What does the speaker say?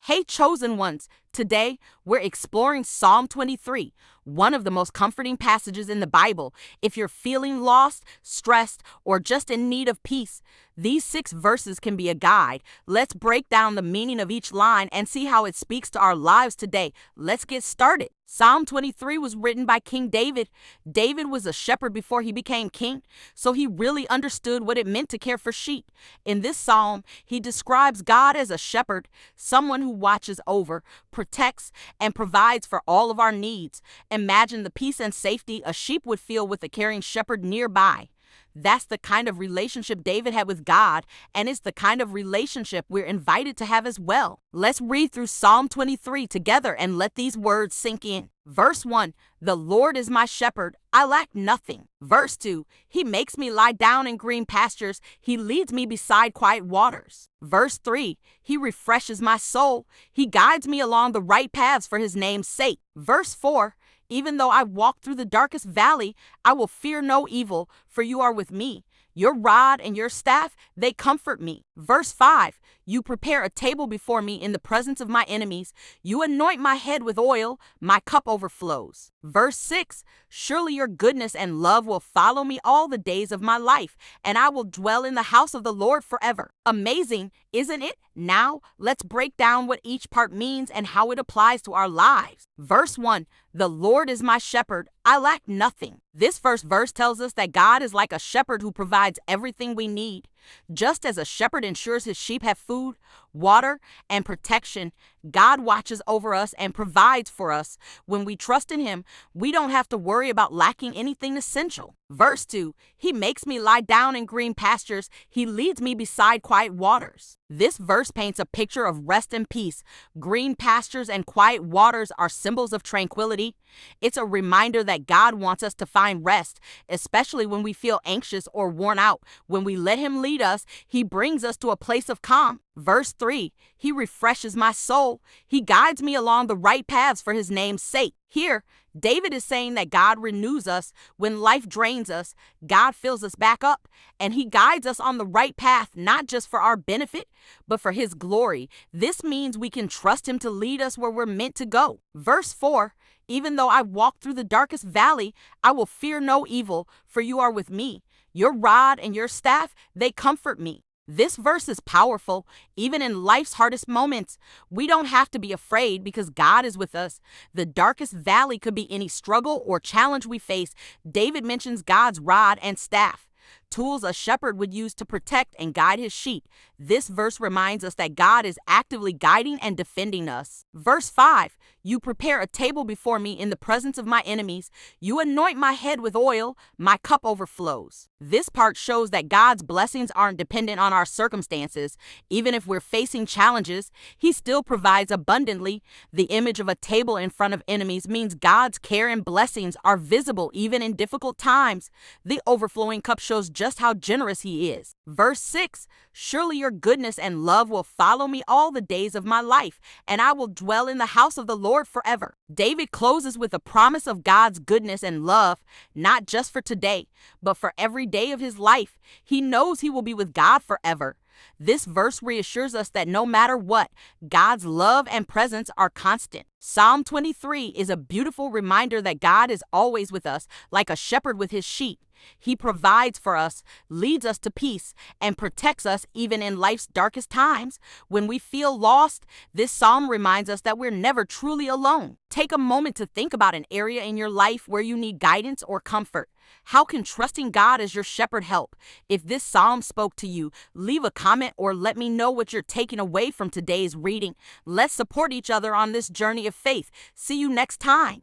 Hey, chosen ones! Today, we're exploring Psalm 23, one of the most comforting passages in the Bible. If you're feeling lost, stressed, or just in need of peace, these 6 verses can be a guide. Let's break down the meaning of each line and see how it speaks to our lives today. Let's get started. Psalm 23 was written by King David. David was a shepherd before he became king, so he really understood what it meant to care for sheep. In this psalm, he describes God as a shepherd, someone who watches over, protects, and provides for all of our needs. Imagine the peace and safety a sheep would feel with a caring shepherd nearby. That's the kind of relationship David had with God, and it's the kind of relationship we're invited to have as well. Let's read through Psalm 23 together and let these words sink in. Verse 1, the Lord is my shepherd, I lack nothing. Verse 2, he makes me lie down in green pastures, he leads me beside quiet waters. Verse 3, he refreshes my soul, he guides me along the right paths for his name's sake. Verse 4, even though I walk through the darkest valley, I will fear no evil, for you are with me. Your rod and your staff, they comfort me. Verse 5, you prepare a table before me in the presence of my enemies. You anoint my head with oil, my cup overflows. Verse 6, surely your goodness and love will follow me all the days of my life, and I will dwell in the house of the Lord forever. Amazing, isn't it? Now, let's break down what each part means and how it applies to our lives. Verse 1, the Lord is my shepherd, I lack nothing. This first verse tells us that God is like a shepherd who provides everything we need. Just as a shepherd ensures his sheep have food, water, and protection, God watches over us and provides for us. When we trust in him, we don't have to worry about lacking anything essential. Verse 2, he makes me lie down in green pastures, he leads me beside quiet waters. This verse paints a picture of rest and peace. Green pastures and quiet waters are symbols of tranquility. It's a reminder that God wants us to find rest, especially when we feel anxious or worn out. When we let him lead us, he brings us to a place of calm. Verse 3, he refreshes my soul. He guides me along the right paths for his name's sake. Here, David is saying that God renews us. When life drains us, God fills us back up, and he guides us on the right path, not just for our benefit, but for his glory. This means we can trust him to lead us where we're meant to go. Verse 4, even though I walk through the darkest valley, I will fear no evil, for you are with me. Your rod and your staff, they comfort me. This verse is powerful. Even in life's hardest moments, we don't have to be afraid because God is with us. The darkest valley could be any struggle or challenge we face. David mentions God's rod and staff, tools a shepherd would use to protect and guide his sheep. This verse reminds us that God is actively guiding and defending us. Verse 5, you prepare a table before me in the presence of my enemies. You anoint my head with oil, my cup overflows. This part shows that God's blessings aren't dependent on our circumstances. Even if we're facing challenges, he still provides abundantly. The image of a table in front of enemies means God's care and blessings are visible even in difficult times. The overflowing cup shows just how generous he is. Verse 6, surely your goodness and love will follow me all the days of my life, and I will dwell in the house of the Lord forever. David closes with a promise of God's goodness and love, not just for today, but for every day of his life. He knows he will be with God forever. This verse reassures us that no matter what, God's love and presence are constant. Psalm 23 is a beautiful reminder that God is always with us, like a shepherd with his sheep. He provides for us, leads us to peace, and protects us even in life's darkest times. When we feel lost, this psalm reminds us that we're never truly alone. Take a moment to think about an area in your life where you need guidance or comfort. How can trusting God as your shepherd help? If this psalm spoke to you, leave a comment or let me know what you're taking away from today's reading. Let's support each other on this journey of faith. See you next time.